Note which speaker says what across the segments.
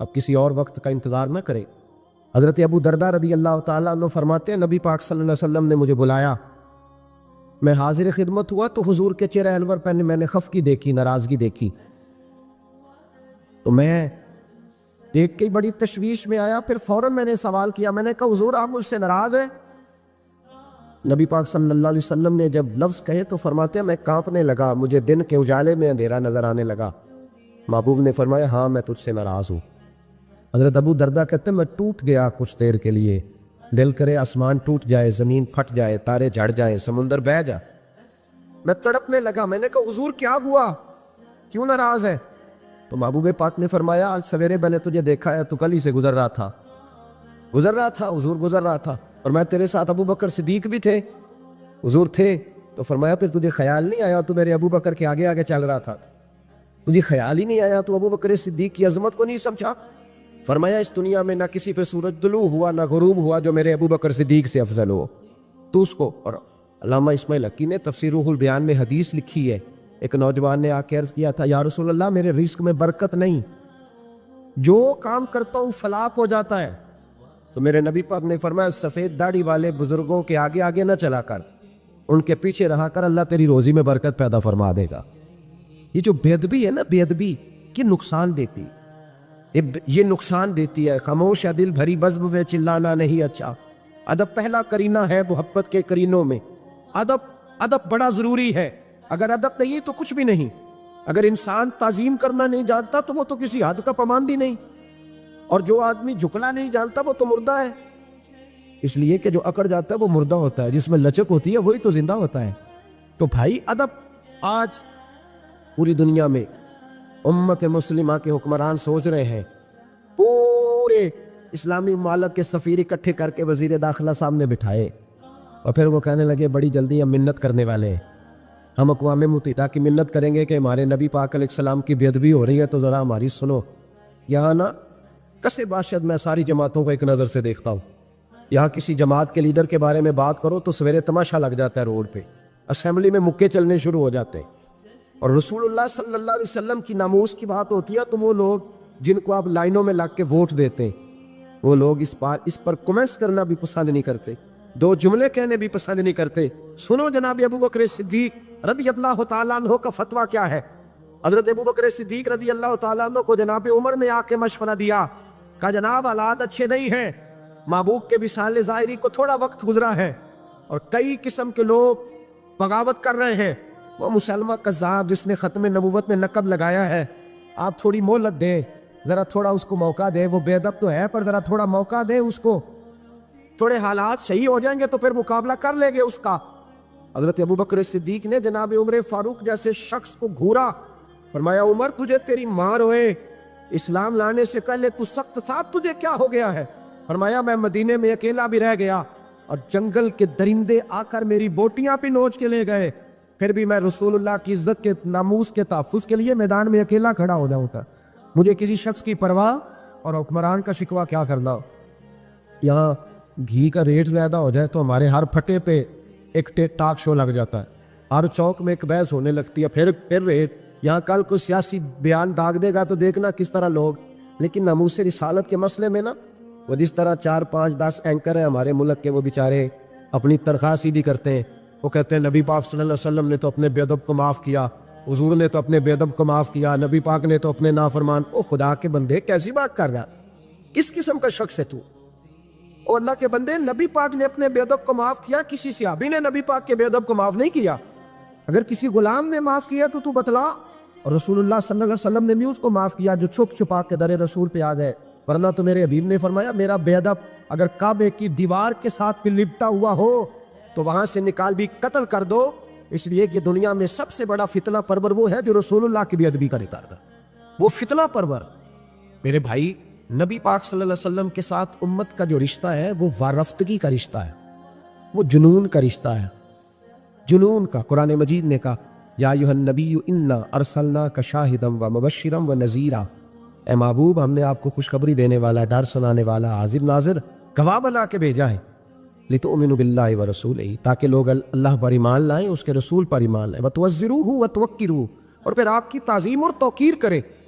Speaker 1: اب کسی اور وقت کا انتظار نہ کرے۔ حضرت ابو درداء رضی اللہ تعالیٰ عنہ فرماتے ہیں نبی پاک صلی اللہ علیہ وسلم نے مجھے بلایا، میں حاضر خدمت ہوا تو حضور کے چہرہ انور پر میں نے خفگی دیکھی، ناراضگی دیکھی، تو میں دیکھ کے بڑی تشویش میں آیا۔ پھر فوراً میں نے سوال کیا، میں نے کہا حضور آپ مجھ سے ناراض ہیں؟ نبی پاک صلی اللہ علیہ وسلم نے جب لفظ کہے تو فرماتے ہیں میں کانپنے لگا، مجھے دن کے اجالے میں اندھیرا نظر آنے لگا۔ محبوب نے فرمایا ہاں میں تجھ سے ناراض ہوں۔ حضرت ابو درداء کہتے ہیں میں ٹوٹ گیا کچھ دیر کے لیے، دل کرے آسمان ٹوٹ جائے، زمین پھٹ جائے، تارے جھڑ جائیں، سمندر بہہ جائے۔ میں تڑپنے لگا، میں نے کہا حضور کیا ہوا، کیوں ناراض ہے؟ تو محبوب پاک نے فرمایا آج سویرے میں نے تجھے دیکھا ہے تو گلی سے گزر رہا تھا، حضور گزر رہا تھا، اور میں تیرے ساتھ ابو بکر صدیق بھی تھے، حضور تھے، تو فرمایا پھر تجھے خیال نہیں آیا تو میرے ابو بکر کے آگے آگے چل رہا تھا، تجھے خیال ہی نہیں آیا تو ابو بکر صدیق کی عظمت کو نہیں سمجھا؟ فرمایا اس دنیا میں نہ کسی پہ سورج طلوع ہوا نہ غروب ہوا جو میرے ابو بکر صدیق سے افضل ہو، تو اس کو۔ اور علامہ اسماعیل حقی نے تفسیر روح البیان میں حدیث لکھی ہے، ایک نوجوان نے آ کے عرض کیا تھا یا رسول اللہ میرے رزق میں برکت نہیں، جو کام کرتا ہوں فلاح ہو جاتا ہے، تو میرے نبی پاک نے فرمایا سفید داڑھی والے بزرگوں کے آگے آگے نہ چلا کر، ان کے پیچھے رہا کر، اللہ تیری روزی میں برکت پیدا فرما دے گا۔ یہ جو بے ادبی ہے نا، بے ادبی کی نقصان دیتی، یہ نقصان دیتی ہے۔ خاموش ہے دل بھری بزم میں چلانا نہیں اچھا۔ ادب پہلا کرینہ ہے محبت کے کرینوں میں، ادب بڑا ضروری ہے، اگر ادب نہیں تو کچھ بھی نہیں۔ اگر انسان تعظیم کرنا نہیں جانتا تو وہ تو کسی حد کا پابند ہی نہیں، اور جو آدمی جھکنا نہیں جانتا وہ تو مردہ ہے، اس لیے کہ جو اکڑ جاتا ہے وہ مردہ ہوتا ہے، جس میں لچک ہوتی ہے وہی تو زندہ ہوتا ہے۔ تو بھائی ادب، آج پوری دنیا میں امت مسلمہ کے حکمران سوچ رہے ہیں، پورے اسلامی ممالک کے سفیر اکٹھے کر کے وزیر داخلہ سامنے بٹھائے، اور پھر وہ کہنے لگے بڑی جلدی ہم منت کرنے والے ہیں، ہم اقوام متحدہ کی منت کریں گے کہ ہمارے نبی پاک علیہ السلام کی بے ادبی ہو رہی ہے تو ذرا ہماری سنو۔ یہاں نا کسے باشد میں ساری جماعتوں کو ایک نظر سے دیکھتا ہوں، یہاں کسی جماعت کے لیڈر کے بارے میں بات کرو تو سویرے تماشا لگ جاتا ہے روڈ پہ، اسمبلی میں مکے چلنے شروع ہو جاتے ہیں، اور رسول اللہ صلی اللہ علیہ وسلم کی ناموس کی بات ہوتی ہے تو وہ لوگ جن کو آپ لائنوں میں لگ کے ووٹ دیتے ہیں وہ لوگ اس پر کمنٹس کرنا بھی پسند نہیں کرتے، دو جملے کہنے بھی پسند نہیں کرتے۔ سنو جناب ابو بکر صدیق رضی اللہ تعالیٰ عنہ کا فتویٰ کیا ہے۔ حضرت ابو بکر صدیق رضی اللہ تعالیٰ عنہ کو جناب عمر نے آ کے مشورہ دیا، کہا جناب حالات اچھے نہیں ہیں، محبوب کے وصال ظاہری کو تھوڑا وقت گزرا ہے اور کئی قسم کے لوگ بغاوت کر رہے ہیں، وہ مسلمہ کذاب جس نے ختم نبوت میں لقب لگایا ہے، آپ تھوڑی مہلت دیں، ذرا تھوڑا اس کو موقع دیں، وہ بے ادب تو ہے پر ذرا تھوڑا موقع دیں اس کو، تھوڑے حالات صحیح ہو جائیں گے تو پھر مقابلہ کر لیں گے اس کا۔ حضرت ابو بکر صدیق نے جناب عمر فاروق جیسے شخص کو گھورا، فرمایا عمر تجھے تیری ماں روئے، اسلام لانے سے پہلے تو سخت تھا، تجھے کیا ہو گیا ہے؟ فرمایا میں مدینے میں اکیلا بھی رہ گیا اور جنگل کے درندے آ کر میری بوٹیاں پہ نوچ کے لے گئے، پھر بھی میں رسول اللہ کی عزت کے ناموس کے تحفظ کے لیے میدان میں اکیلا کھڑا ہو جاتا، مجھے کسی شخص کی پرواہ اور حکمران کا شکوہ کیا کرنا۔ یہاں گھی کا ریٹ زیادہ ہو جائے تو ہمارے ہر پھٹے پہ ایک ٹاک شو لگ جاتا ہے، ہر چوک میں ایک بحث ہونے لگتی ہے، پھر ریٹ۔ یہاں کل کوئی سیاسی بیان داغ دے گا تو دیکھنا کس طرح لوگ، لیکن ناموس رسالت کے مسئلے میں نا وہ جس طرح 4 5 10 اینکر ہیں ہمارے ملک کے، وہ بیچارے اپنی تنخواہ سیدھی کرتے ہیں، وہ کہتے ہیں نبی پاک صلی اللہ علیہ وسلم نے تو اپنے بے ادب کو معاف کیا، حضور نے تو اپنے بے ادب کو معاف کیا، نبی پاک نے تو اپنے نافرمان۔ او خدا کے بندے کیسی بات کر رہا، کس قسم کا شخص ہے تو؟ او اللہ کے بندے، نبی پاک نے اپنے بے ادب کو معاف کیا، کسی صحابی نے نبی پاک کے بے ادب کو معاف نہیں کیا۔ اگر کسی غلام نے معاف کیا تو بتلا، اور رسول اللہ صلی اللہ علیہ وسلم نے بھی اس کو معاف کیا جو چھپ چھپا کے در رسول پہ آ گئے، ورنہ تو میرے حبیب نے فرمایا میرا بے ادب اگر کعبے کی دیوار کے ساتھ بھی لپٹا ہوا ہو تو وہاں سے نکال بھی قتل کر دو، اس لیے کہ دنیا میں سب سے بڑا فتنہ پرور وہ ہے جو رسول اللہ کی بے ادبی کرتا ہے، وہ فتنہ پرور۔ میرے بھائی نبی پاک صلی اللہ علیہ وسلم کے ساتھ امت کا جو رشتہ ہے وہ وارفتگی کا رشتہ ہے، وہ جنون کا رشتہ ہے، جنون کا۔ قرآن مجید نے کہا یا ایھا النبی انا ارسلناک شاہدا ومبشرا ونذیرا، اے محبوب ہم نے آپ کو خوشخبری دینے والا، ڈر سنانے والا، حاضر ناظر، گواہ بنا کے بھیجا ہے، لتؤمنوا باللہ ورسولہ، تاکہ لوگ اللہ پر ایمان لائیں، اس کے رسول پر ایمان لائیں، وتعزروہ وتوقروہ، اور پھر آپ کی تعظیم اور توقیر کریں۔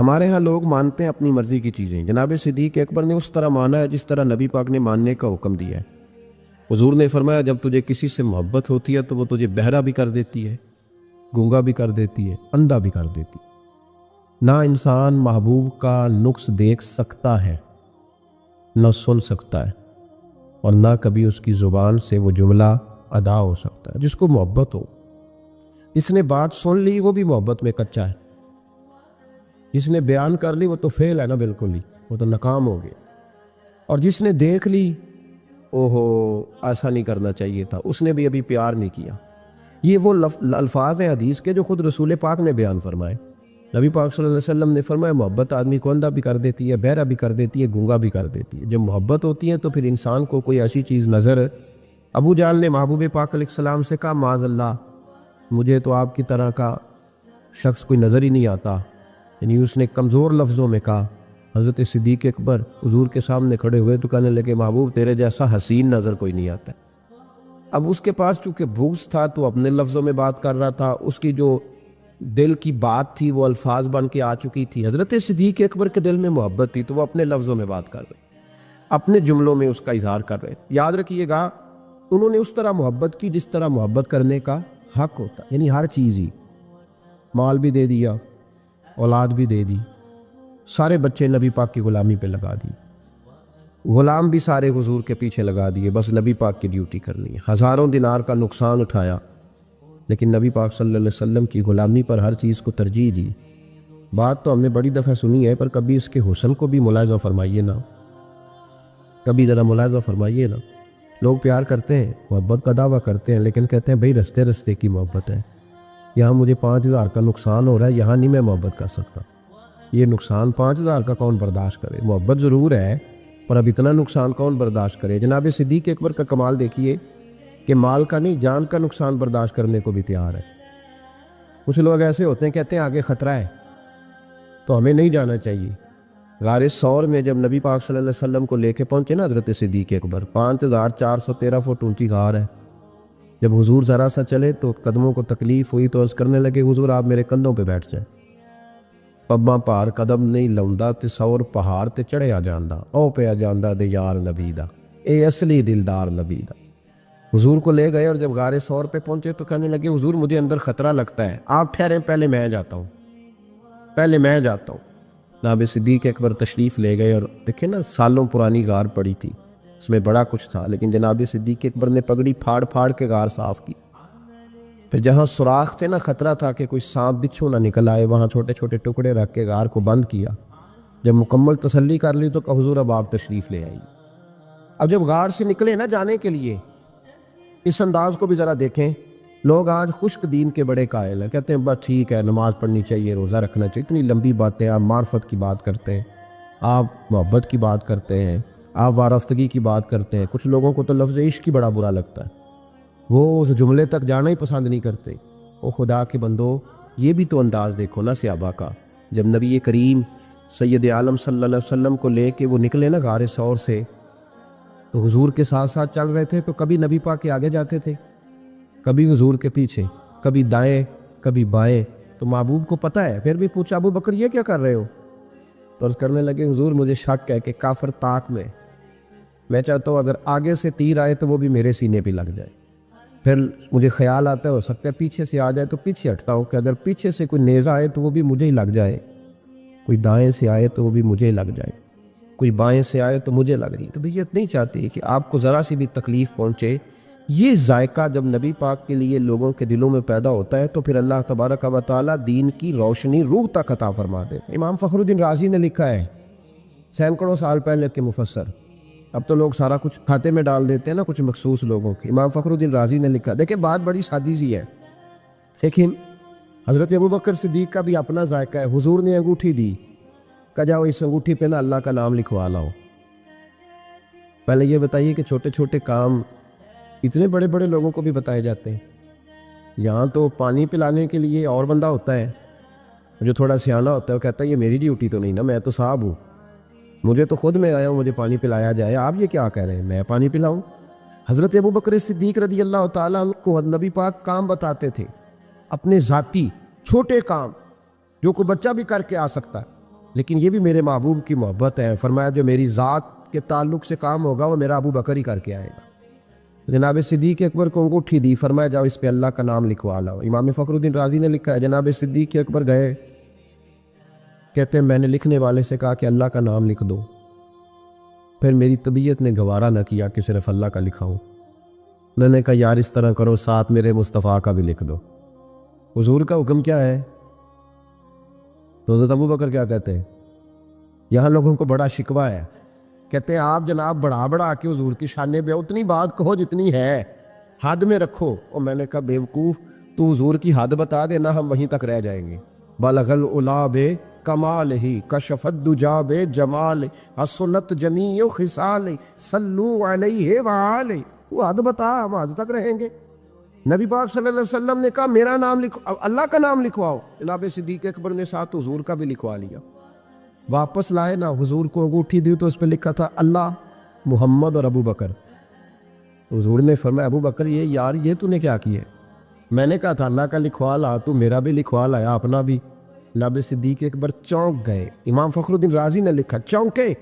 Speaker 1: ہمارے ہاں لوگ مانتے ہیں اپنی مرضی کی چیزیں، جناب صدیق اکبر نے اس طرح مانا ہے جس طرح نبی پاک نے ماننے کا حکم دیا ہے۔ حضور نے فرمایا جب تجھے کسی سے محبت ہوتی ہے تو وہ تجھے بہرا بھی کر دیتی ہے، گونگا بھی کر دیتی ہے، اندھا بھی کر دیتی ہے۔ نہ انسان محبوب کا نقص دیکھ سکتا ہے، نہ سن سکتا ہے، اور نہ کبھی اس کی زبان سے وہ جملہ ادا ہو سکتا ہے۔ جس کو محبت ہو، جس نے بات سن لی وہ بھی محبت میں کچا ہے، جس نے بیان کر لی وہ تو فیل ہے نا، بالکل ہی وہ تو ناکام ہو گیا، اور جس نے دیکھ لی اوہو ایسا نہیں کرنا چاہیے تھا، اس نے بھی ابھی پیار نہیں کیا۔ یہ وہ الفاظ ہیں حدیث کے جو خود رسول پاک نے بیان فرمائے۔ نبی پاک صلی اللہ علیہ وسلم نے فرمایا محبت آدمی کو اندھا بھی کر دیتی ہے، بہرا بھی کر دیتی ہے، گونگا بھی کر دیتی ہے۔ جب محبت ہوتی ہے تو پھر انسان کو کوئی ایسی چیز نظر، ابو جہل نے محبوب پاک علیہ السلام سے کہا معاذ اللہ مجھے تو آپ کی طرح کا شخص کوئی نظر ہی نہیں آتا، یعنی اس نے کمزور لفظوں میں کہا۔ حضرت صدیق اکبر حضور کے سامنے کھڑے ہوئے تو کہنے لگے محبوب تیرے جیسا حسین نظر کوئی نہیں آتا۔ اب اس کے پاس چونکہ بغض تھا تو اپنے لفظوں میں بات کر رہا تھا، اس کی جو دل کی بات تھی وہ الفاظ بن کے آ چکی تھی۔ حضرت صدیق اکبر کے دل میں محبت تھی تو وہ اپنے لفظوں میں بات کر رہے، اپنے جملوں میں اس کا اظہار کر رہے۔ یاد رکھیے گا انہوں نے اس طرح محبت کی جس طرح محبت کرنے کا حق ہوتا، یعنی ہر چیز ہی، مال بھی دے دیا، اولاد بھی دے دی، سارے بچے نبی پاک کی غلامی پہ لگا دی، غلام بھی سارے حضور کے پیچھے لگا دیے، بس نبی پاک کی ڈیوٹی کرنی ہے۔ ہزاروں دینار کا نقصان اٹھایا لیکن نبی پاک صلی اللہ علیہ وسلم کی غلامی پر ہر چیز کو ترجیح دی۔ بات تو ہم نے بڑی دفعہ سنی ہے، پر کبھی اس کے حسن کو بھی ملاحظہ فرمائیے نا، کبھی ذرا ملاحظہ فرمائیے نا۔ لوگ پیار کرتے ہیں، محبت کا دعویٰ کرتے ہیں، لیکن کہتے ہیں بھئی رستے رستے کی محبت ہے، یہاں مجھے 5,000 کا نقصان ہو رہا ہے، یہاں نہیں میں محبت کر سکتا۔ یہ نقصان 5,000 کا کون برداشت کرے؟ محبت ضرور ہے پر اب اتنا نقصان کون برداشت کرے؟ جناب صدیق اکبر کا کمال دیکھیے کہ مال کا نہیں جان کا نقصان برداشت کرنے کو بھی تیار ہے۔ کچھ لوگ ایسے ہوتے ہیں کہتے ہیں آگے خطرہ ہے تو ہمیں نہیں جانا چاہیے۔ غار ثور میں جب نبی پاک صلی اللہ علیہ وسلم کو لے کے پہنچے نا حضرت صدیق اکبر، 5,413 فٹ اونچی غار ہے، جب حضور ذرا سا چلے تو قدموں کو تکلیف ہوئی تو عرض کرنے لگے حضور آپ میرے کندھوں پہ بیٹھ جائیں، پباں پار قدم نہیں لاؤندا تے سور پہاڑ تے چڑھیا جاندا، او پیا جاندا دے یار نبی دا، اے اصلی دلدار نبی دا۔ حضور کو لے گئے اور جب غار ثور پہ پہنچے تو کہنے لگے حضور مجھے اندر خطرہ لگتا ہے، آپ ٹھہریں پہلے میں جاتا ہوں، پہلے میں جاتا ہوں۔ جناب صدیق اکبر تشریف لے گئے اور دیکھیں نا سالوں پرانی غار پڑی تھی، اس میں بڑا کچھ تھا، لیکن جناب صدیق اکبر نے پگڑی پھاڑ پھاڑ کے غار صاف کی۔ پھر جہاں سوراخ تھے نا، خطرہ تھا کہ کوئی سانپ بچھو نہ نکل آئے، وہاں چھوٹے چھوٹے ٹکڑے رکھ کے غار کو بند کیا۔ جب مکمل تسلی کر لی تو کہ حضور اب آپ تشریف لے آئی۔ اب جب غار سے نکلے نا جانے کے لیے، اس انداز کو بھی ذرا دیکھیں۔ لوگ آج خشک دین کے بڑے قائل ہیں، کہتے ہیں بس ٹھیک ہے نماز پڑھنی چاہیے، روزہ رکھنا چاہیے، اتنی لمبی باتیں، آپ معرفت کی بات کرتے ہیں، آپ محبت کی بات کرتے ہیں، آپ وارفتگی کی بات کرتے ہیں۔ کچھ لوگوں کو تو لفظ عشق ہی بڑا برا لگتا ہے، وہ اس جملے تک جانا ہی پسند نہیں کرتے۔ او خدا کے بندو، یہ بھی تو انداز دیکھو نا صحابہ کا۔ جب نبی کریم سید عالم صلی اللہ علیہ وسلم کو لے کے وہ نکلے نا غار ثور سے، تو حضور کے ساتھ ساتھ چل رہے تھے، تو کبھی نبی پاک کے آگے جاتے تھے، کبھی حضور کے پیچھے، کبھی دائیں کبھی بائیں۔ تو محبوب کو پتہ ہے، پھر بھی پوچھا ابو بکر یہ کیا کر رہے ہو؟ تو عرض کرنے لگے حضور مجھے شک ہے کہ کافر طاق میں چاہتا ہوں اگر آگے سے تیر آئے تو وہ بھی میرے سینے پہ لگ جائے۔ پھر مجھے خیال آتا ہے ہو سکتا ہے پیچھے سے آ جائے تو پیچھے ہٹتا ہوں کہ اگر پیچھے سے کوئی نیزہ آئے تو وہ بھی مجھے ہی لگ جائے، کوئی دائیں سے آئے تو وہ بھی مجھے ہی لگ جائے، کوئی بائیں سے آئے تو مجھے لگ رہی ہے۔ تو بھیت نہیں چاہتی کہ آپ کو ذرا سی بھی تکلیف پہنچے۔ یہ ذائقہ جب نبی پاک کے لیے لوگوں کے دلوں میں پیدا ہوتا ہے تو پھر اللہ تبارک و تعالیٰ دین کی روشنی روح تک عطا فرما دے۔ امام فخر الدین رازی نے لکھا ہے، سینکڑوں سال پہلے کے مفسر، اب تو لوگ سارا کچھ کھاتے میں ڈال دیتے ہیں نا کچھ مخصوص لوگوں کی۔ امام فخر الدین رازی نے لکھا، دیکھیں بات بڑی سادی سی ہے، لیکن حضرت ابوبکر صدیق کا بھی اپنا ذائقہ ہے۔ حضور نے انگوٹھی دی، کہا جاؤ اس انگوٹھی پہ نا اللہ کا نام لکھوا لاؤ۔ پہلے یہ بتائیے کہ چھوٹے چھوٹے کام اتنے بڑے بڑے لوگوں کو بھی بتائے جاتے ہیں۔ یہاں تو پانی پلانے کے لیے اور بندہ ہوتا ہے جو تھوڑا سیانا ہوتا ہے، وہ کہتا ہے یہ میری ڈیوٹی تو نہیں نا، میں تو صاحب ہوں، مجھے تو خود میں آیا ہوں مجھے پانی پلایا جائے، آپ یہ کیا کہہ رہے ہیں میں پانی پلاؤں؟ حضرت ابوبکر صدیق رضی اللہ تعالیٰ عنہ کو نبی پاک کام بتاتے تھے، اپنے ذاتی چھوٹے کام جو کوئی بچہ بھی کر کے آ سکتا ہے۔ لیکن یہ بھی میرے محبوب کی محبت ہے. فرمایا جو میری ذات کے تعلق سے کام ہوگا وہ میرا ابو بکر ہی کر کے آئے گا. جناب صدیق اکبر کو انگوٹھی دی, فرمایا جاؤ اس پہ اللہ کا نام لکھوا لاؤ. امام فخر الدین رازی نے لکھا ہے جناب صدیق اکبر گئے, کہتے ہیں میں نے لکھنے والے سے کہا کہ اللہ کا نام لکھ دو, پھر میری طبیعت نے گوارا نہ کیا کہ صرف اللہ کا لکھاؤں. میں نے کہا یار اس طرح کرو ساتھ میرے مصطفیٰ کا بھی لکھ دو. حضور کا حکم کیا ہے؟ تو حضرت ابو بکر کیا کہتے ہیں؟ یہاں لوگوں کو بڑا شکوہ ہے, کہتے ہیں آپ جناب بڑھا کے حضور کی شانے پہ اتنی بات کہو جتنی ہے, حد میں رکھو. اور میں نے کہا بیوقوف, تو حضور کی حد بتا دینا, ہم وہیں تک رہ جائیں گے. بلغ العلا بے کمال ہی کشف الدجا بے جمال حسنت جمیع خصال صلو علیہ وآلہ. وہ حد بتا, ہم حد تک رہیں گے. نبی پاک صلی اللہ علیہ وسلم نے کہا میرا نام لکھو, اللہ کا نام لکھواؤ. جناب صدیق اکبر نے ساتھ حضور کا بھی لکھوا لیا. واپس لائے نا, حضور کو انگوٹھی دی تو اس پہ لکھا تھا اللہ, محمد اور ابو بکر. تو حضور نے فرمایا ابو بکر یہ تو نے کیا کیا ہے؟ میں نے کہا تھا اللہ کا لکھوا لا, تو میرا بھی لکھوا لایا, اپنا بھی. جناب صدیق اکبر چونک گئے. امام فخر الدین رازی نے لکھا چونکے,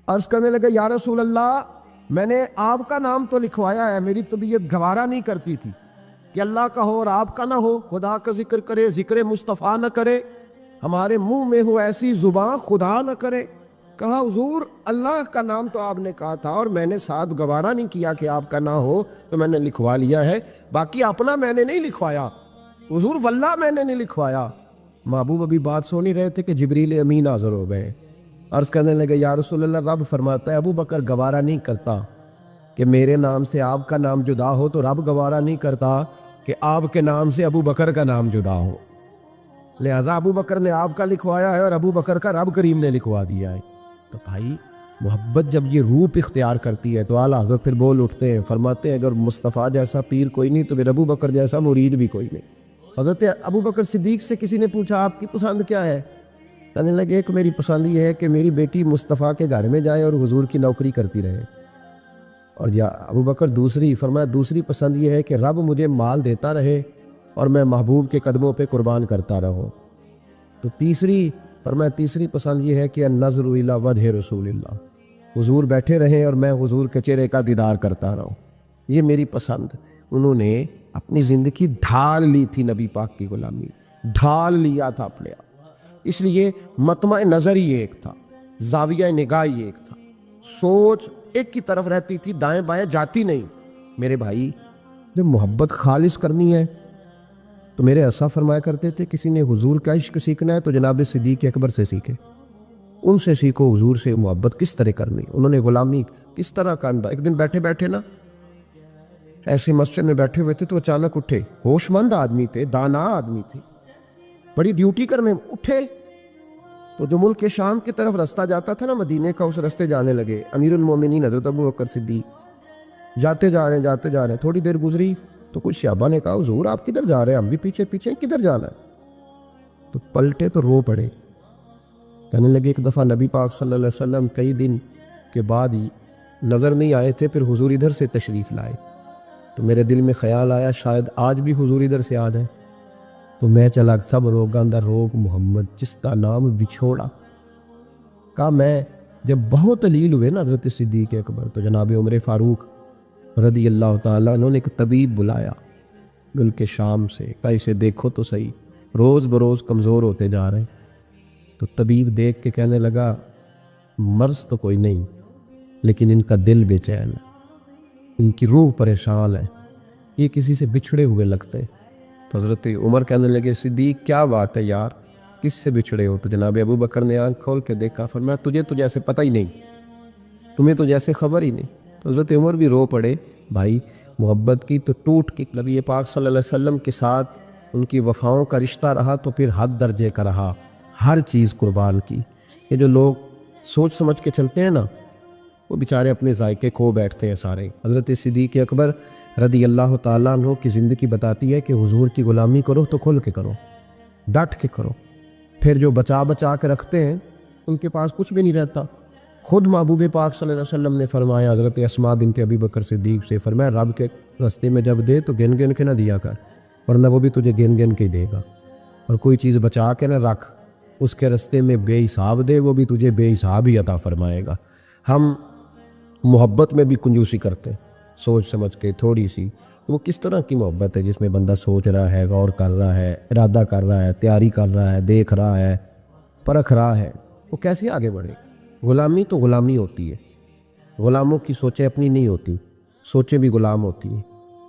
Speaker 1: عرض کرنے لگے یا رسول اللہ میں نے آپ کا نام تو لکھوایا ہے, میری طبیعت گوارا نہیں کرتی تھی کہ اللہ کا ہو اور آپ کا نہ ہو, خدا کا ذکر کرے, ذکر مصطفیٰ نہ کرے, ہمارے منہ میں ہو ایسی زبان خدا نہ کرے. کہا حضور اللہ کا نام تو آپ نے کہا تھا اور میں نے ساتھ گوارا نہیں کیا کہ آپ کا نہ ہو, تو میں نے لکھوا لیا ہے, باقی اپنا میں نے نہیں لکھوایا. حضور واللہ میں نے نہیں لکھوایا. محبوب ابھی بات سو نہیں رہے تھے کہ جبریل امین حاضر ہو گئے. عرض کرنے لگے یا رسول اللہ, رب فرماتا ہے ابو بکر گوارا نہیں کرتا کہ میرے نام سے آپ کا نام جدا ہو, تو رب گوارا نہیں کرتا کہ آپ کے نام سے ابو بکر کا نام جدا ہو. لہذا ابو بکر نے آپ کا لکھوایا ہے اور ابو بکر کا رب کریم نے لکھوا دیا ہے. تو بھائی محبت جب یہ روپ اختیار کرتی ہے تو اعلیٰ حضرت پھر بول اٹھتے ہیں, فرماتے ہیں اگر مصطفیٰ جیسا پیر کوئی نہیں تو پھر ابو بکر جیسا مرید بھی کوئی نہیں. حضرت ابو بکر صدیق سے کسی نے پوچھا آپ کی پسند کیا ہے؟ کہنے لگے ایک میری پسند یہ ہے کہ میری بیٹی مصطفیٰ کے گھر میں جائے اور حضور کی نوکری کرتی رہے. اور یا ابو بکر دوسری, فرمایا دوسری پسند یہ ہے کہ رب مجھے مال دیتا رہے اور میں محبوب کے قدموں پہ قربان کرتا رہوں. تو تیسری, فرمایا تیسری پسند یہ ہے کہ النظر الی وجہ رسول اللہ, حضور بیٹھے رہیں اور میں حضور کے چہرے کا دیدار کرتا رہوں, یہ میری پسند. انہوں نے اپنی زندگی ڈھال لی تھی نبی پاک کی غلامی, ڈھال لیا تھا اپنے آپ. اس لیے مطمع نظر ہی ایک تھا, زاویہ نگاہ ہی ایک تھا, سوچ ایک کی طرف رہتی تھی, دائیں بائیں جاتی نہیں. میرے بھائی جب محبت خالص کرنی ہے تو میرے ایسا فرمایا کرتے تھے کسی نے حضور کا عشق سیکھنا ہے تو جناب صدیق اکبر سے سیکھے, ان سے سیکھو حضور سے محبت کس طرح کرنی, انہوں نے غلامی کس طرح کا انداز. ایک دن بیٹھے نا ایسے مسجد میں بیٹھے ہوئے تھے تو اچانک اٹھے, ہوش مند آدمی تھے, دانا آدمی تھے, بڑی ڈیوٹی کرنے اٹھے. تو جو ملک شام کی طرف رستہ جاتا تھا نا مدینے کا, اس رستے جانے لگے. امیر المومنین حضرت ابو بکر صدیق جاتے جا رہے ہیں. تھوڑی دیر گزری تو کچھ صحابہ نے کہا حضور آپ کدھر جا رہے ہیں, ہم بھی پیچھے کدھر جانا ہے؟ تو پلٹے تو رو پڑے. کہنے لگے ایک دفعہ نبی پاک صلی اللہ علیہ وسلم کئی دن کے بعد ہی نظر نہیں آئے تھے, پھر حضور ادھر سے تشریف لائے, تو میرے دل میں خیال آیا شاید آج بھی حضور ادھر سے آ جائیں. تو میں چلا سب روگاں دا روگ محمد جس کا نام بچھوڑا. کہا میں جب بہت علیل ہوئے نا حضرت صدیق اکبر, تو جناب عمر فاروق رضی اللہ تعالیٰ انہوں نے ایک طبیب بلایا ملک شام سے. کہا اسے دیکھو تو صحیح, روز بروز کمزور ہوتے جا رہے ہیں. تو طبیب دیکھ کے کہنے لگا مرض تو کوئی نہیں, لیکن ان کا دل بے چین ہے, ان کی روح پریشان ہے, یہ کسی سے بچھڑے ہوئے لگتے ہیں. تو حضرت عمر کہنے لگے صدیق کیا بات ہے یار, کس سے بچھڑے ہو؟ تو جناب ابو بکر نے آنکھ کھول کے دیکھا, فرمایا تجھے تو جیسے پتہ ہی نہیں, تمہیں تو جیسے خبر ہی نہیں. تو حضرت عمر بھی رو پڑے. بھائی محبت کی تو ٹوٹ کی نبی پاک صلی اللہ علیہ وسلم کے ساتھ ان کی وفاؤں کا رشتہ رہا تو پھر حد درجے کا رہا, ہر چیز قربان کی. یہ جو لوگ سوچ سمجھ کے چلتے ہیں نا وہ بیچارے اپنے ذائقے کھو بیٹھتے ہیں سارے. حضرت صدیق اکبر رضی اللہ تعالیٰ عنہ کی زندگی بتاتی ہے کہ حضور کی غلامی کرو تو کھل کے کرو, ڈٹ کے کرو. پھر جو بچا کے رکھتے ہیں ان کے پاس کچھ بھی نہیں رہتا. خود محبوب پاک صلی اللہ علیہ وسلم نے فرمایا حضرت اسماء بنت ابی بکر صدیق سے, فرمایا رب کے رستے میں جب دے تو گن کے نہ دیا کر, ورنہ وہ بھی تجھے گن کے ہی دے گا, اور کوئی چیز بچا کے نہ رکھ, اس کے رستے میں بے حساب دے، وہ بھی تجھے بے حساب ہی عطا فرمائے گا۔ ہم محبت میں بھی کنجوسی کرتے ہیں، سوچ سمجھ کے تھوڑی سی۔ وہ کس طرح کی محبت ہے جس میں بندہ سوچ رہا ہے، غور کر رہا ہے، ارادہ کر رہا ہے، تیاری کر رہا ہے، دیکھ رہا ہے، پرکھ رہا ہے، وہ کیسے آگے بڑھے؟ غلامی تو غلامی ہوتی ہے، غلاموں کی سوچیں اپنی نہیں ہوتی، سوچیں بھی غلام ہوتی ہیں۔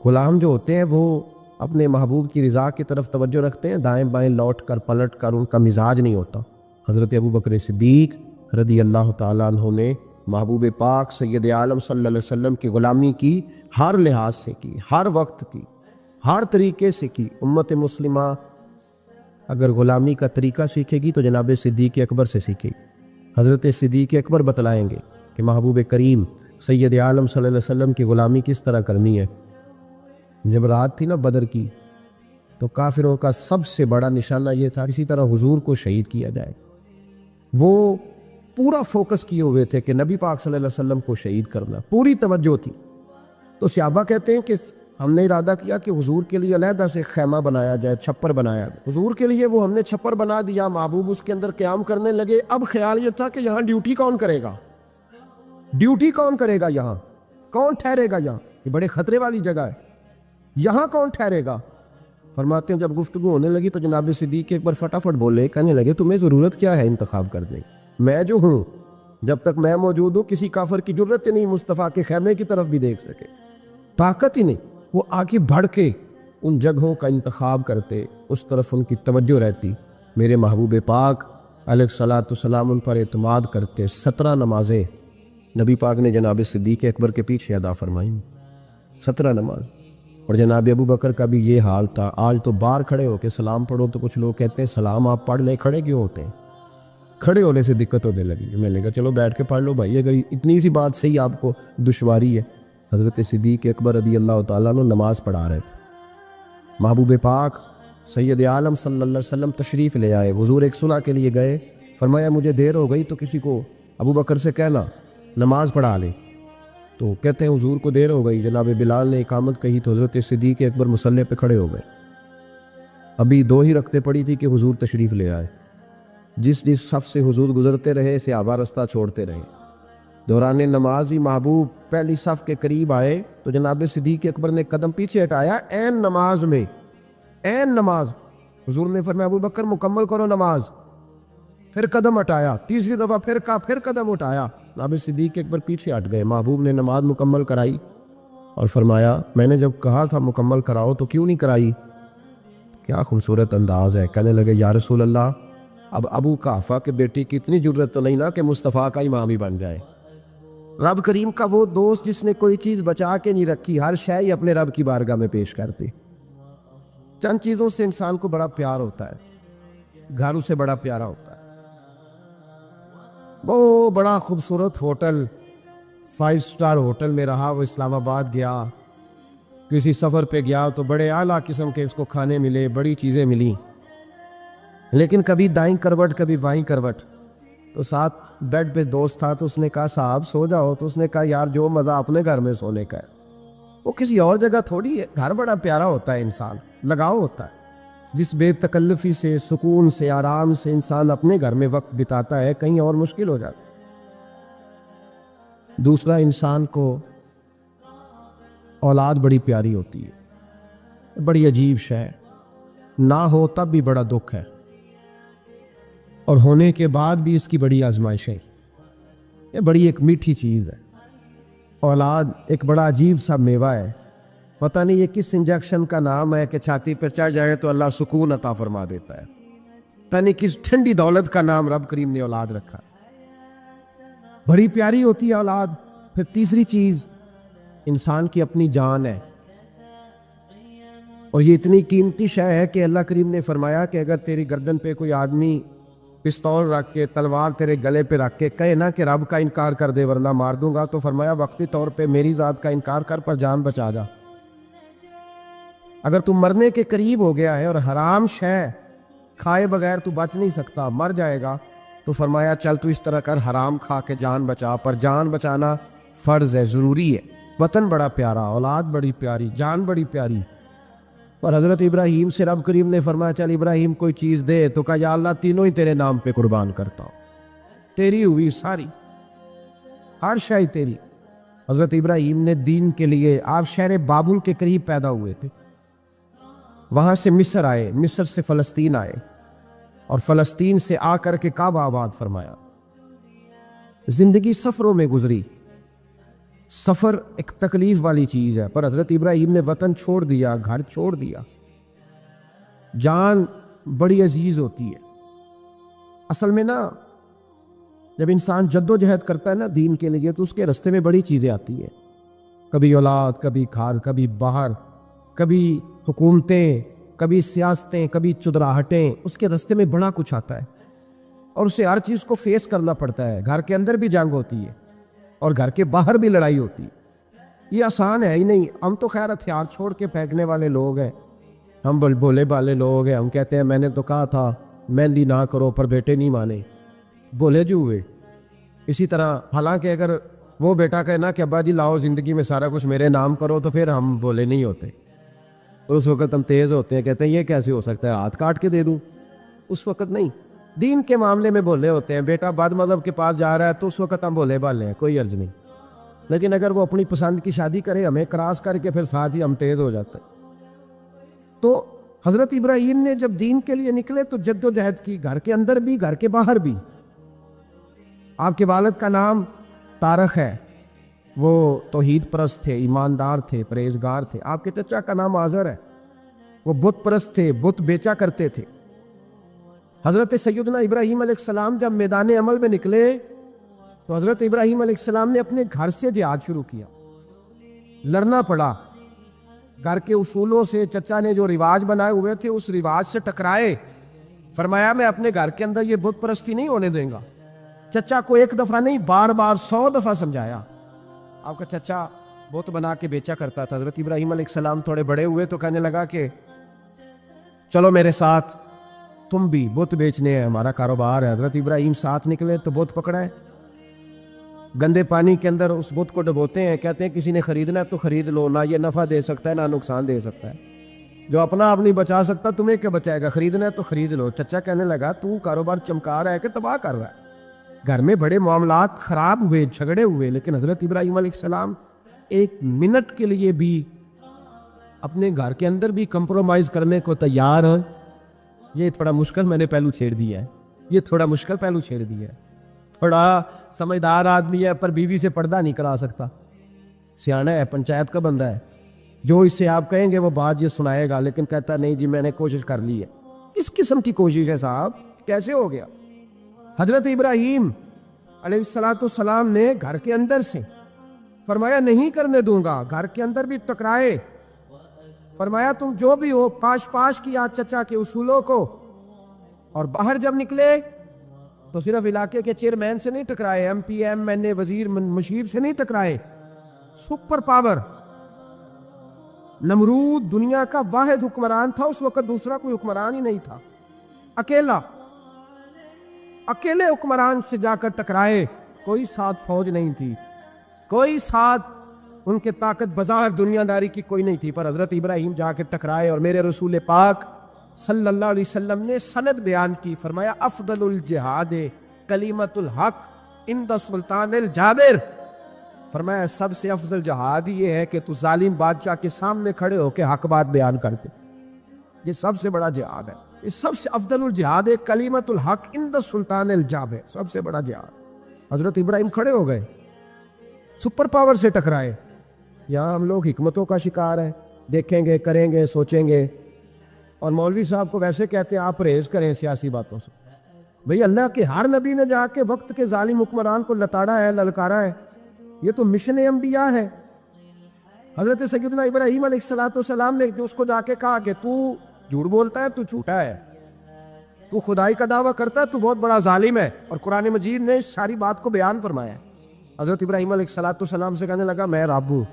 Speaker 1: غلام جو ہوتے ہیں وہ اپنے محبوب کی رضا کی طرف توجہ رکھتے ہیں، دائیں بائیں لوٹ کر پلٹ کر ان کا مزاج نہیں ہوتا۔ حضرت ابوبکر صدیق رضی اللہ تعالیٰ عنہ نے محبوب پاک سید عالم صلی اللہ علیہ وسلم کی غلامی کی، ہر لحاظ سے کی، ہر وقت کی، ہر طریقے سے کی۔ امت مسلمہ اگر غلامی کا طریقہ سیکھے گی تو جناب صدیق اکبر سے سیکھے گی۔ حضرت صدیق اکبر بتلائیں گے کہ محبوب کریم سید عالم صلی اللہ علیہ وسلم کی غلامی کس طرح کرنی ہے۔ جب رات تھی نا بدر کی، تو کافروں کا سب سے بڑا نشانہ یہ تھا کسی طرح حضور کو شہید کیا جائے۔ وہ پورا فوکس کیے ہوئے تھے کہ نبی پاک صلی اللہ علیہ وسلم کو شہید کرنا، پوری توجہ تھی۔ تو صحابہ کہتے ہیں کہ ہم نے ارادہ کیا کہ حضور کے لیے علیحدہ سے خیمہ بنایا جائے، چھپر بنایا جائے۔ حضور کے لیے وہ ہم نے چھپر بنا دیا، محبوب اس کے اندر قیام کرنے لگے۔ اب خیال یہ تھا کہ یہاں ڈیوٹی کون کرے گا، ڈیوٹی کون کرے گا، یہاں کون ٹھہرے گا، یہاں یہ بڑے خطرے والی جگہ ہے، یہاں کون ٹھہرے گا۔ فرماتے ہیں جب گفتگو ہونے لگی تو جناب صدیق ایک بار فٹافٹ بولے، کہنے لگے تمہیں ضرورت کیا ہے انتخاب کرنے، میں جو ہوں، جب تک میں موجود ہوں کسی کافر کی ضرورت نہیں مصطفیٰ کے خیمے کی طرف بھی دیکھ سکے، طاقت ہی نہیں۔ وہ آگے بڑھ کے ان جگہوں کا انتخاب کرتے، اس طرف ان کی توجہ رہتی۔ میرے محبوب پاک علیہ الصلاۃ والسلام ان پر اعتماد کرتے۔ 17 نمازیں نبی پاک نے جناب صدیق اکبر کے پیچھے ادا فرمائیں، 17 نماز۔ اور جناب ابو بکر کا بھی یہ حال تھا۔ آج تو باہر کھڑے ہو کے سلام پڑھو تو کچھ لوگ کہتے ہیں سلام آپ پڑھ لیں، کھڑے کیوں ہوتے ہیں؟ کھڑے ہونے سے دقت ہونے لگی۔ میں نے کہا چلو بیٹھ کے پڑھ لو بھائی، اگر اتنی سی بات صحیح آپ کو دشواری ہے۔ حضرت صدیق اکبر رضی اللہ تعالیٰ عنہ نماز پڑھا رہے تھے۔ محبوب پاک سید عالم صلی اللہ علیہ وسلم تشریف لے آئے، حضور ایک صلح کے لیے گئے، فرمایا مجھے دیر ہو گئی تو کسی کو ابو بکر سے کہنا نماز پڑھا لے۔ تو کہتے ہیں حضور کو دیر ہو گئی، جناب بلال نے اقامت کہی تو حضرت صدیق اکبر مصلی پہ کھڑے ہو گئے۔ ابھی 2 ہی رکعتیں پڑی تھی کہ حضور تشریف لے آئے۔ جس صف سے حضور گزرتے رہے صحابہ رستہ چھوڑتے رہے۔ دوران نماز ہی محبوب پہلی صف کے قریب آئے تو جناب صدیق اکبر نے قدم پیچھے ہٹایا، عین نماز میں، عین نماز۔ حضور نے فرمایا ابو بکر مکمل کرو نماز، پھر قدم ہٹایا، تیسری دفعہ پھر قدم اٹھایا، جناب صدیق اکبر پیچھے ہٹ گئے۔ محبوب نے نماز مکمل کرائی اور فرمایا میں نے جب کہا تھا مکمل کراؤ تو کیوں نہیں کرائی؟ کیا خوبصورت انداز ہے۔ کہنے لگے یا رسول اللہ، اب ابو قحافہ کے بیٹی کی اتنی جرت تو نہیں نا کہ مصطفیٰ کا امام ہی بن جائے۔ رب کریم کا وہ دوست جس نے کوئی چیز بچا کے نہیں رکھی، ہر شے ہی اپنے رب کی بارگاہ میں پیش کرتی۔ چند چیزوں سے انسان کو بڑا پیار ہوتا ہے، گھر اسے بڑا پیارا ہوتا ہے۔ وہ بڑا خوبصورت ہوٹل، 5 سٹار ہوٹل میں رہا، وہ اسلام آباد گیا، کسی سفر پہ گیا تو بڑے اعلیٰ قسم کے اس کو کھانے ملے، بڑی چیزیں ملیں، لیکن کبھی دائیں کروٹ کبھی بائیں کروٹ۔ تو ساتھ بیڈ پہ دوست تھا تو اس نے کہا صاحب سو جاؤ، تو اس نے کہا یار جو مزہ اپنے گھر میں سونے کا ہے وہ کسی اور جگہ تھوڑی ہے۔ گھر بڑا پیارا ہوتا ہے، انسان لگاؤ ہوتا ہے، جس بے تکلفی سے، سکون سے، آرام سے انسان اپنے گھر میں وقت بتاتا ہے، کہیں اور مشکل ہو جاتا ہے۔ دوسرا، انسان کو اولاد بڑی پیاری ہوتی ہے، بڑی عجیب شے ہے، نہ ہو تب بھی بڑا دکھ ہے، اور ہونے کے بعد بھی اس کی بڑی آزمائشیں۔ یہ بڑی ایک میٹھی چیز ہے۔ اولاد ایک بڑا عجیب سا میوہ ہے، پتہ نہیں یہ کس انجیکشن کا نام ہے کہ چھاتی پر چڑھ جائے تو اللہ سکون عطا فرما دیتا ہے، پتہ نہیں کس ٹھنڈی دولت کا نام رب کریم نے اولاد رکھا، بڑی پیاری ہوتی ہے اولاد۔ پھر تیسری چیز انسان کی اپنی جان ہے، اور یہ اتنی قیمتی شے ہے کہ اللہ کریم نے فرمایا کہ اگر تیری گردن پہ کوئی آدمی پستول رکھ کے، تلوار تیرے گلے پہ رکھ کے کہے نا کہ رب کا انکار کر دے ورنہ مار دوں گا، تو فرمایا وقتی طور پہ میری ذات کا انکار کر پر جان بچا جا۔ اگر تو مرنے کے قریب ہو گیا ہے اور حرام شے کھائے بغیر تو بچ نہیں سکتا، مر جائے گا، تو فرمایا چل تو اس طرح کر، حرام کھا کے جان بچا، پر جان بچانا فرض ہے، ضروری ہے۔ وطن بڑا پیارا، اولاد بڑی پیاری، جان بڑی پیاری، اور حضرت ابراہیم سے رب کریم نے فرمایا چل ابراہیم کوئی چیز دے، تو کہا یا اللہ تینوں ہی تیرے نام پہ قربان کرتا ہوں، تیری ہوئی ساری، ہر شے تیری۔ حضرت ابراہیم نے دین کے لیے، آپ شہر بابل کے قریب پیدا ہوئے تھے، وہاں سے مصر آئے، مصر سے فلسطین آئے، اور فلسطین سے آ کر کے کعبہ آباد فرمایا۔ زندگی سفروں میں گزری، سفر ایک تکلیف والی چیز ہے، پر حضرت ابراہیم نے وطن چھوڑ دیا، گھر چھوڑ دیا۔ جان بڑی عزیز ہوتی ہے اصل میں نا، جب انسان جد و جہد کرتا ہے نا دین کے لیے، تو اس کے رستے میں بڑی چیزیں آتی ہیں، کبھی اولاد، کبھی گھر، کبھی باہر، کبھی حکومتیں، کبھی سیاستیں، کبھی چدراہٹیں، اس کے رستے میں بڑا کچھ آتا ہے، اور اسے ہر چیز کو فیس کرنا پڑتا ہے۔ گھر کے اندر بھی جنگ ہوتی ہے اور گھر کے باہر بھی لڑائی ہوتی ہے، یہ آسان ہے ہی نہیں۔ ہم تو خیر ہتھیار چھوڑ کے پھینکنے والے لوگ ہیں، ہم بولے بالے لوگ ہیں، ہم کہتے ہیں میں نے تو کہا تھا مہندی نہ کرو، پر بیٹے نہیں مانے، بولے جو ہوئے۔ اسی طرح حالانکہ اگر وہ بیٹا کہے نا کہ ابا جی لاؤ زندگی میں سارا کچھ میرے نام کرو، تو پھر ہم بولے نہیں ہوتے، اور اس وقت ہم تیز ہوتے ہیں، کہتے ہیں یہ کیسے ہو سکتا ہے، ہاتھ کاٹ کے دے دوں۔ اس وقت نہیں، دین کے معاملے میں بولے ہوتے ہیں، بیٹا بد مذہب کے پاس جا رہا ہے تو اس وقت ہم بولے بالے ہیں، کوئی عرض نہیں، لیکن اگر وہ اپنی پسند کی شادی کرے ہمیں کراس کر کے، پھر ساتھ ہی ہم تیز ہو جاتے ہیں۔ تو حضرت ابراہیم نے جب دین کے لیے نکلے تو جد و جہد کی، گھر کے اندر بھی گھر کے باہر بھی۔ آپ کے والد کا نام طارق ہے، وہ توحید پرست تھے، ایماندار تھے، پرہیزگار تھے۔ آپ کے چچا کا نام آزر ہے، وہ بت پرست تھے، بت بیچا کرتے تھے۔ حضرت سیدنا ابراہیم علیہ السلام جب میدان عمل میں نکلے تو حضرت ابراہیم علیہ السلام نے اپنے گھر سے جہاد شروع کیا، لڑنا پڑا، گھر کے اصولوں سے، چچا نے جو رواج بنائے ہوئے تھے اس رواج سے ٹکرائے۔ فرمایا میں اپنے گھر کے اندر یہ بت پرستی نہیں ہونے دیں گا۔ چچا کو ایک دفعہ نہیں، بار بار 100 دفعہ سمجھایا۔ آپ کا چچا بت بنا کے بیچا کرتا تھا۔ حضرت ابراہیم علیہ السلام تھوڑے بڑے ہوئے تو کہنے لگا کہ چلو میرے ساتھ، تم بھی بت بیچنے ہیں، ہمارا کاروبار ہے۔ حضرت ابراہیم ساتھ نکلے تو بت پکڑا ہے، گندے پانی کے اندر اس بت کو ڈبوتے ہیں، کہتے ہیں کسی نے خریدنا ہے تو خرید لو، نہ یہ نفع دے سکتا ہے نہ نقصان دے سکتا ہے، جو اپنا آپ نہیں بچا سکتا تمہیں کیا بچائے گا، خریدنا ہے تو خرید لو۔ چچا کہنے لگا تو کاروبار چمکا رہا ہے کہ تباہ کر رہا ہے۔ گھر میں بڑے معاملات خراب ہوئے، جھگڑے ہوئے، لیکن حضرت ابراہیم علیہ السلام ایک منٹ کے لیے بھی اپنے گھر کے اندر بھی کمپرومائز کرنے کو تیار ہیں۔ یہ تھوڑا مشکل میں نے پہلو چھیڑ دیا ہے، یہ تھوڑا مشکل پہلو چھیڑ دیا ہے۔ تھوڑا سمجھدار آدمی ہے پر بیوی سے پردہ نہیں کرا سکتا، سیانا ہے، پنچایت کا بندہ ہے، جو اس سے آپ کہیں گے وہ بات یہ سنائے گا، لیکن کہتا نہیں جی میں نے کوشش کر لی ہے۔ اس قسم کی کوشش ہے صاحب، کیسے ہو گیا؟ حضرت ابراہیم علیہ السلام نے گھر کے اندر سے فرمایا نہیں کرنے دوں گا، گھر کے اندر بھی ٹکرائے، فرمایا تم جو بھی ہو پاش کیا چچا کے اصولوں کو، اور باہر جب نکلے تو صرف علاقے کے چیئرمین سے نہیں ٹکرائے، ایم پی ایم این اے وزیر مشیر سے نہیں ٹکرائے، سپر پاور نمرود دنیا کا واحد حکمران تھا اس وقت، دوسرا کوئی حکمران ہی نہیں تھا، اکیلے حکمران سے جا کر ٹکرائے، کوئی ساتھ فوج نہیں تھی، کوئی ساتھ ان کے طاقت بظاہر دنیا داری کی کوئی نہیں تھی، پر حضرت ابراہیم جا کے ٹکرائے، اور میرے رسول پاک صلی اللہ علیہ وسلم نے سند بیان کی، فرمایا افضل الجہاد کلمۃ الحق عند سلطان الجابر، فرمایا سب سے افضل جہاد یہ ہے کہ تو ظالم بادشاہ کے سامنے کھڑے ہو کے حق بات بیان کر دے، یہ سب سے بڑا جہاد ہے، یہ سب سے افضل الجہاد کلمۃ الحق عند سلطان الجابر، سب سے بڑا جہاد۔ حضرت ابراہیم کھڑے ہو گئے، سپر پاور سے ٹکرائے۔ یہاں ہم لوگ حکمتوں کا شکار ہیں، دیکھیں گے، کریں گے، سوچیں گے، اور مولوی صاحب کو ویسے کہتے ہیں آپ پرہیز کریں سیاسی باتوں سے۔ بھئی اللہ کے ہر نبی نے جا کے وقت کے ظالم حکمران کو لتاڑا ہے، للکارا ہے، یہ تو مشن انبیاء ہے۔ حضرت سیدنا ابراہیم علیہ السلام نے اس کو جا کے کہا کہ تو جھوٹ بولتا ہے، تو جھوٹا ہے، تو خدائی کا دعویٰ کرتا ہے، تو بہت بڑا ظالم ہے، اور قرآن مجید نے اس ساری بات کو بیان فرمایا ہے۔ حضرت ابراہیم علیہ السلام سے کہنے لگا میں رب ہوں،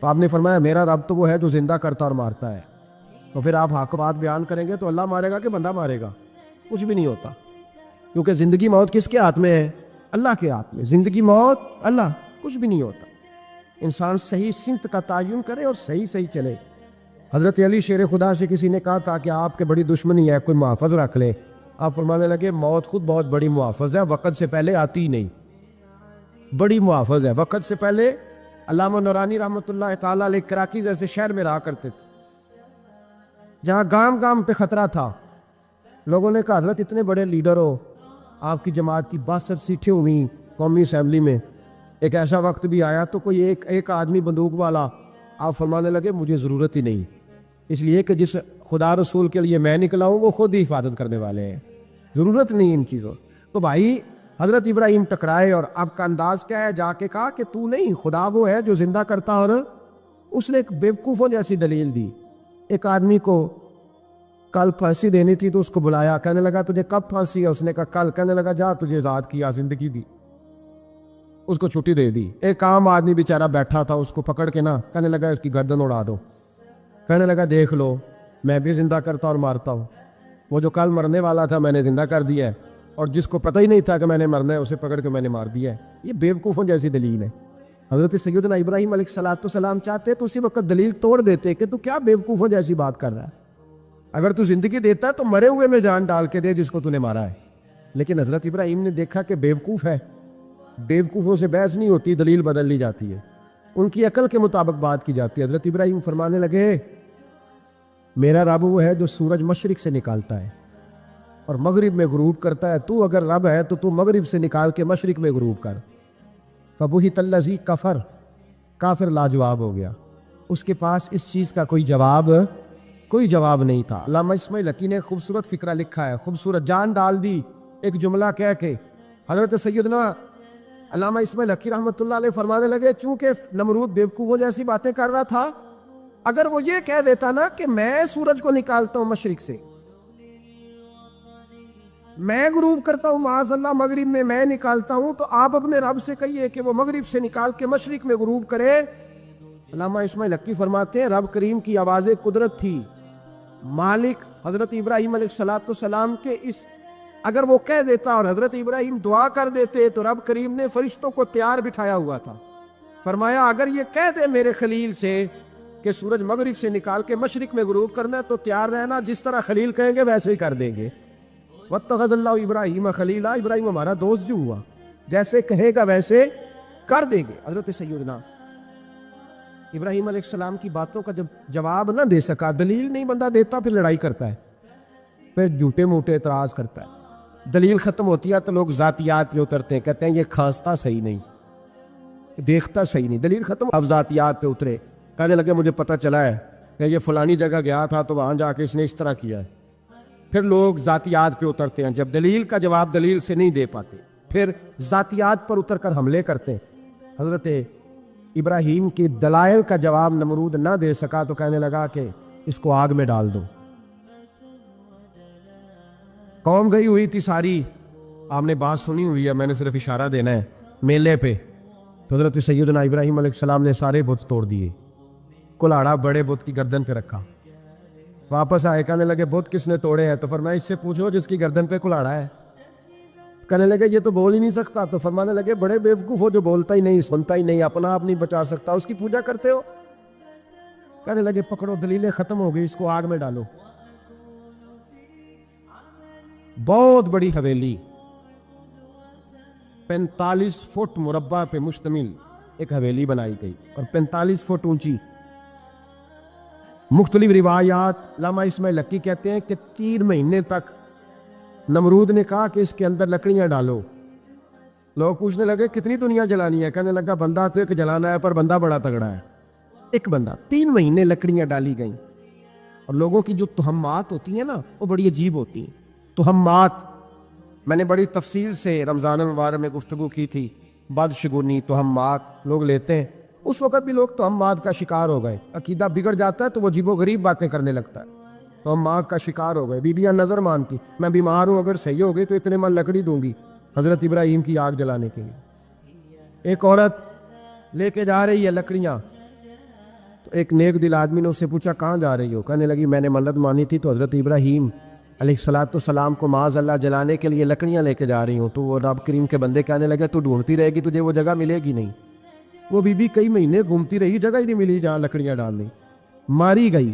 Speaker 1: تو آپ نے فرمایا میرا رب تو وہ ہے جو زندہ کرتا اور مارتا ہے، تو پھر آپ حق بات بیان کریں گے تو اللہ مارے گا کہ بندہ مارے گا؟ کچھ بھی نہیں ہوتا، کیونکہ زندگی موت کس کے ہاتھ میں ہے؟ اللہ کے ہاتھ میں، زندگی موت اللہ، کچھ بھی نہیں ہوتا۔ انسان صحیح سمت کا تعین کرے اور صحیح چلے۔ حضرت علی شیر خدا سے کسی نے کہا تھا کہ آپ کے بڑی دشمنی ہے، کوئی محافظ رکھ لے. آپ فرمانے لگے موت خود بہت بڑی محافظ ہے، وقت سے پہلے آتی ہی نہیں. بڑی محافظ ہے وقت سے پہلے. علامہ نورانی رحمۃ اللہ تعالیٰ علیہ کراچی جیسے شہر میں رہا کرتے تھے جہاں گام گام پہ خطرہ تھا. لوگوں نے کہا حضرت اتنے بڑے لیڈر ہو، آپ کی جماعت کی 62 سیٹیں ہوئیں قومی اسمبلی میں، ایک ایسا وقت بھی آیا تو کوئی ایک آدمی بندوق والا. آپ فرمانے لگے مجھے ضرورت ہی نہیں، اس لیے کہ جس خدا رسول کے لیے میں نکلا ہوں وہ خود ہی حفاظت کرنے والے ہیں، ضرورت نہیں ان چیزوں. تو بھائی حضرت ابراہیم ٹکرائے اور اب کا انداز کیا ہے؟ جا کے کہا کہ تو نہیں، خدا وہ ہے جو زندہ کرتا. اور اس نے ایک بیوقوفوں جیسی دلیل دی. ایک آدمی کو کل پھانسی دینی تھی تو اس کو بلایا، کہنے لگا تجھے کب پھانسی ہے؟ اس نے کہا کل. کہنے لگا جا تجھے آزاد کیا، زندگی دی، اس کو چھٹی دے دی. ایک عام آدمی بیچارہ بیٹھا تھا، اس کو پکڑ کے نا کہنے لگا اس کی گردن اڑا دو. کہنے لگا دیکھ لو میں بھی زندہ کرتا اور مارتا ہوں، وہ جو کل مرنے والا تھا میں نے زندہ کر دیا ہے، اور جس کو پتہ ہی نہیں تھا کہ میں نے مرنا ہے اسے پکڑ کے میں نے مار دیا ہے. یہ بیوقوفوں جیسی دلیل ہے. حضرت سیدنا ابراہیم علیہ السلام چاہتے تو اسی وقت دلیل توڑ دیتے کہ تو کیا بیوقوفوں جیسی بات کر رہا ہے، اگر تو زندگی دیتا ہے تو مرے ہوئے میں جان ڈال کے دے جس کو تو نے مارا ہے. لیکن حضرت ابراہیم نے دیکھا کہ بیوقوف ہے، بیوقوفوں سے بحث نہیں ہوتی، دلیل بدل لی جاتی ہے، ان کی عقل کے مطابق بات کی جاتی ہے. حضرت ابراہیم فرمانے لگے میرا رب وہ ہے جو سورج مشرق سے نکالتا ہے اور مغرب میں غروب کرتا ہے. تو اگر رب ہے تو مغرب سے نکال کے مشرق میں غروب کر. فبہت الذی کفر، کافر لاجواب ہو گیا، اس کے پاس اس چیز کا کوئی جواب نہیں تھا. علامہ اسماعیل حقی نے خوبصورت فقرہ لکھا ہے، خوبصورت جان ڈال دی ایک جملہ کہہ کے. حضرت سیدنا علامہ اسماعیل حقی رحمۃ اللہ علیہ فرمانے لگے چونکہ نمرود بیوقوفوں جیسی باتیں کر رہا تھا، اگر وہ یہ کہہ دیتا نا کہ میں سورج کو نکالتا ہوں مشرق سے، میں غروب کرتا ہوں معاذ اللہ مغرب میں نکالتا ہوں، تو آپ اپنے رب سے کہیے کہ وہ مغرب سے نکال کے مشرق میں غروب کرے. علامہ اسماعیل حقی فرماتے ہیں رب کریم کی آواز قدرت تھی، مالک حضرت ابراہیم علیہ السلام کے اس اگر وہ کہہ دیتا اور حضرت ابراہیم دعا کر دیتے تو رب کریم نے فرشتوں کو تیار بٹھایا ہوا تھا. فرمایا اگر یہ کہہ دے میرے خلیل سے کہ سورج مغرب سے نکال کے مشرق میں غروب کرنا ہے تو تیار رہنا، جس طرح خلیل کہیں گے ویسے ہی کر دیں گے. واتخذ اللہ ابراہیم خلیلا، ابراہیم ہمارا دوست جو ہوا، جیسے کہے گا ویسے کر دیں گے. حضرت سیدنا ابراہیم علیہ السلام کی باتوں کا جب جواب نہ دے سکا، دلیل نہیں بندہ دیتا، پھر لڑائی کرتا ہے، پھر جھوٹے موٹے اعتراض کرتا ہے. دلیل ختم ہوتی ہے تو لوگ ذاتیات میں اترتے ہیں، کہتے ہیں یہ کھانستا صحیح نہیں، دیکھتا صحیح نہیں. دلیل ختم، اب ذاتیات پہ اترے، کہنے لگے مجھے پتہ چلا ہے کہ یہ فلانی جگہ گیا تھا تو وہاں جا کے اس نے اس طرح کیا ہے. پھر لوگ ذاتیات پہ اترتے ہیں، جب دلیل کا جواب دلیل سے نہیں دے پاتے پھر ذاتیات پر اتر کر حملے کرتے ہیں. حضرت ابراہیم کی دلائل کا جواب نمرود نہ دے سکا تو کہنے لگا کہ اس کو آگ میں ڈال دو. قوم گئی ہوئی تھی ساری، آپ نے بات سنی ہوئی ہے، میں نے صرف اشارہ دینا ہے، میلے پہ. تو حضرت سیدنا ابراہیم علیہ السلام نے سارے بت توڑ دیے، کلاڑا بڑے بت کی گردن پہ رکھا. واپس آئے، کہنے لگے بت کس نے توڑے ہیں؟ تو فرمایا اس سے پوچھو جس کی گردن پہ کلاڑا ہے. کہنے لگے یہ تو بول ہی نہیں سکتا. تو فرمانے لگے بڑے بیوقوف ہو جو بولتا ہی نہیں، سنتا ہی نہیں، اپنا آپ نہیں بچا سکتا، اس کی پوجا کرتے ہو. کہنے لگے پکڑو دلیلیں ختم ہو گئی، اس کو آگ میں ڈالو. بہت بڑی حویلی 45 فٹ مربع پہ مشتمل ایک حویلی بنائی گئی اور 45 فٹ اونچی. مختلف روایات، علامہ اسماعیل حقی کہتے ہیں کہ 3 مہینے تک نمرود نے کہا کہ اس کے اندر لکڑیاں ڈالو. لوگ پوچھنے لگے کتنی دنیا جلانی ہے؟ کہنے لگا بندہ تو ایک جلانا ہے، پر بندہ بڑا تگڑا ہے، ایک بندہ. 3 مہینے لکڑیاں ڈالی گئیں. اور لوگوں کی جو تہمات ہوتی ہیں نا وہ بڑی عجیب ہوتی ہیں. تہمات میں نے بڑی تفصیل سے رمضان مبارک میں گفتگو کی تھی. بدشگونی، تہمات لوگ لیتے ہیں. اس وقت بھی لوگ تہمات کا شکار ہو گئے، عقیدہ بگڑ جاتا ہے تو وہ عجیب و غریب باتیں کرنے لگتا ہے. تہمات کا شکار ہو گئے. بیویاں نظر مانتی، میں بیمار ہوں، اگر صحیح ہو گئی تو اتنے من لکڑی دوں گی حضرت ابراہیم کی آگ جلانے کے لیے. ایک عورت لے کے جا رہی ہے لکڑیاں، تو ایک نیک دل آدمی نے اس سے پوچھا کہاں جا رہی ہو؟ کہنے لگی میں نے منت مانی تھی تو حضرت ابراہیم علیہ السلام کو معاذ اللہ جلانے کے لیے لکڑیاں لے کے جا رہی ہوں. تو وہ رب کریم کے بندے کہنے لگے تو ڈھونڈتی رہے گی، تجھے وہ جگہ ملے گی نہیں. وہ بی بی کئی مہینے گھومتی رہی، جگہ ہی نہیں ملی جہاں لکڑیاں ڈالنی. ماری گئی.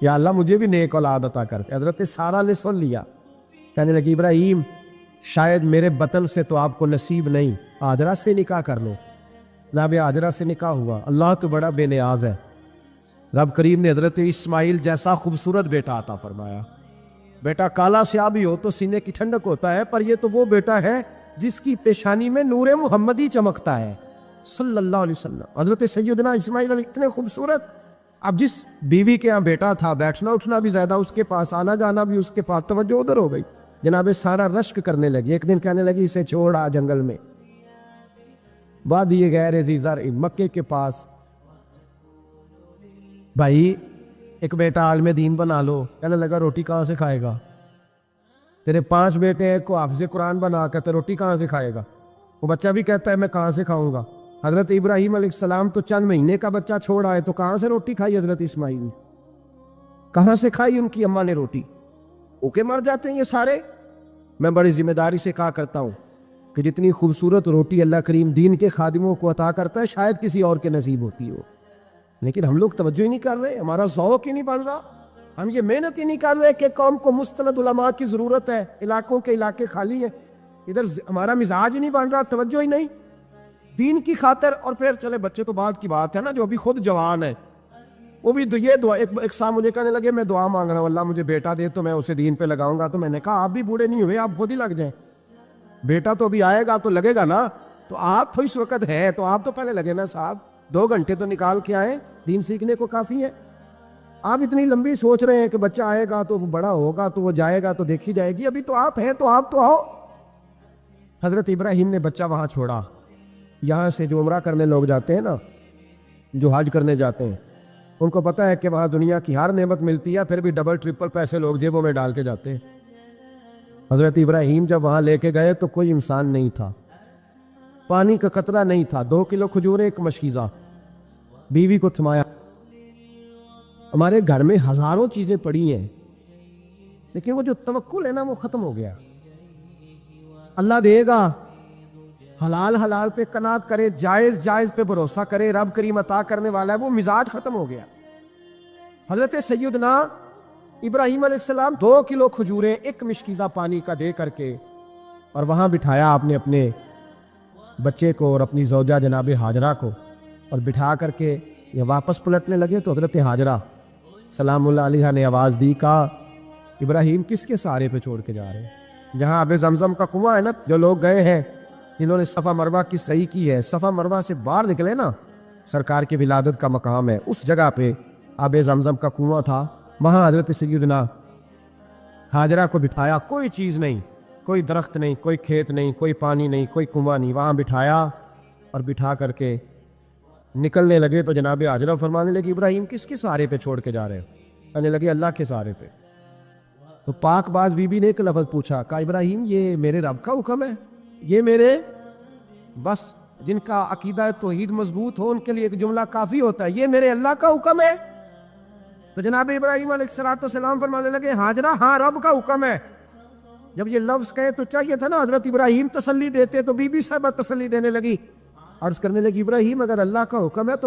Speaker 1: یا اللہ مجھے بھی نیک اولاد عطا کر۔ حضرت سارہ نے سن لیا، کہنے لگی ابراہیم شاید میرے بطن سے تو آپ کو نصیب نہیں، ہاجرہ سے نکاح کر لو۔ جناب ہاجرہ سے نکاح ہوا۔ اللہ تو بڑا بے نیاز ہے، رب کریم نے حضرت اسماعیل جیسا خوبصورت بیٹا عطا فرمایا۔ بیٹا کالا سیاہ بھی ہو تو سینے کی ٹھنڈک ہوتا ہے، پر یہ تو وہ بیٹا ہے جس کی پیشانی میں نور محمدی چمکتا ہے صلی اللہ علیہ وسلم۔ حضرت سیدنا اسماعیل اتنے خوبصورت، اب جس بیوی کے ہاں بیٹا تھا بیٹھنا اٹھنا بھی زیادہ اس کے پاس، آنا جانا بھی اس کے پاس، توجہ ادھر ہو گئی۔ جناب سارہ رشک کرنے لگی، ایک دن کہنے لگی اسے چھوڑ آ جنگل میں، وادی غیر ذی زرع مکے کے پاس، بھائی ایک بیٹا عالم دین بنا لو۔ کہنے لگا روٹی کہاں سے کھائے گا؟ تیرے 5 بیٹے ہیں، کو حافظ قرآن بنا کے تو روٹی کہاں سے کھائے گا؟ وہ بچہ بھی کہتا ہے میں کہاں سے کھاؤں گا۔ حضرت ابراہیم علیہ السلام تو چند مہینے کا بچہ چھوڑ آئے، تو کہاں سے روٹی کھائی حضرت اسماعیل؟ کہاں سے کھائی ان کی اماں نے روٹی؟ اوکے مر جاتے ہیں یہ سارے۔ میں بڑی ذمہ داری سے کہا کرتا ہوں کہ جتنی خوبصورت روٹی اللہ کریم دین کے خادموں کو عطا کرتا ہے شاید کسی اور کے نصیب ہوتی ہو، لیکن ہم لوگ توجہ ہی نہیں کر رہے، ہمارا ذوق ہی نہیں بن رہا، ہم یہ محنت ہی نہیں کر رہے کہ قوم کو مستند علماء کی ضرورت ہے، علاقوں کے علاقے خالی ہیں، ادھر ہمارا مزاج ہی نہیں بن رہا، توجہ ہی نہیں دین کی خاطر۔ اور پھر چلے بچے تو بعد کی بات ہے نا، جو ابھی خود جوان ہے وہ بھی یہ دعا، ایک صاحب مجھے کہنے لگے میں دعا مانگ رہا ہوں اللہ مجھے بیٹا دے تو میں اسے دین پہ لگاؤں گا، تو میں نے کہا آپ بھی بوڑھے نہیں ہوئے، آپ خود ہی لگ جائیں، بیٹا تو ابھی آئے گا تو لگے گا نا، تو آپ تو اس وقت ہے تو آپ تو پہلے لگے نا صاحب، 2 گھنٹے تو نکال کے آئیں، دین سیکھنے کو کافی ہے۔ آپ اتنی لمبی سوچ رہے ہیں کہ بچہ آئے گا تو بڑا ہوگا تو وہ جائے گا تو دیکھی جائے گی، ابھی تو آپ ہیں تو آپ تو آؤ۔ حضرت ابراہیم نے بچہ وہاں چھوڑا۔ یہاں سے جو عمرہ کرنے لوگ جاتے ہیں نا، جو حج کرنے جاتے ہیں، ان کو پتہ ہے کہ وہاں دنیا کی ہر نعمت ملتی ہے، پھر بھی ڈبل ٹرپل پیسے لوگ جیبوں میں ڈال کے جاتے ہیں۔ حضرت ابراہیم جب وہاں لے کے گئے تو کوئی انسان نہیں تھا، پانی کا قطرہ نہیں تھا، 2 کلو کھجوریں، ایک مشکیزہ، بیوی کو تھمایا۔ ہمارے گھر میں ہزاروں چیزیں پڑی ہیں، لیکن وہ جو توکل ہے نا وہ ختم ہو گیا۔ اللہ دے گا، حلال حلال پہ قناعت کرے، جائز جائز پہ بھروسہ کرے، رب کریم عطا کرنے والا ہے، وہ مزاج ختم ہو گیا۔ حضرت سیدنا ابراہیم علیہ السلام 2 کلو کھجوریں، ایک مشکیزہ پانی کا دے کر کے، اور وہاں بٹھایا آپ نے اپنے بچے کو اور اپنی زوجہ جناب ہاجرہ کو، اور بٹھا کر کے یہ واپس پلٹنے لگے تو حضرت ہاجرہ سلام اللہ علیہ نے آواز دی، کہا ابراہیم کس کے سہارے پہ چھوڑ کے جا رہے ہیں؟ جہاں آب زمزم کا کنواں ہے نا، جو لوگ گئے ہیں جنہوں نے صفا مروہ کی صحیح کی ہے، صفا مروہ سے باہر نکلے نا، سرکار کی ولادت کا مقام ہے، اس جگہ پہ آب زمزم کا کنواں تھا، وہاں حضرت سیدنا ہاجرہ کو بٹھایا، کوئی چیز نہیں، کوئی درخت نہیں، کوئی کھیت نہیں، کوئی پانی نہیں، کوئی کنواں نہیں، وہاں بٹھایا اور بٹھا کر کے نکلنے لگے تو جناب ہاجرہ فرمانے لگی ابراہیم کس کے سہارے پہ چھوڑ کے جا رہے ہیں؟ کہنے لگے اللہ کے سہارے پہ۔ تو پاک باز بی بی نے ایک لفظ پوچھا، کہا ابراہیم یہ میرے رب کا حکم ہے، یہ میرے، بس جن کا عقیدہ توحید مضبوط ہو ان کے لیے ایک جملہ کافی ہوتا ہے، یہ میرے اللہ کا حکم ہے؟ تو جناب ابراہیم علیہ السلام فرمانے لگے ہاجرہ ہاں رب کا حکم ہے۔ جب یہ لفظ کہے تو چاہیے تھا نا حضرت ابراہیم تسلی دیتے، تو بی بی صاحبہ تسلی دینے لگی، عرض کرنے لگی ابراہیم اگر اللہ کا حکم ہے تو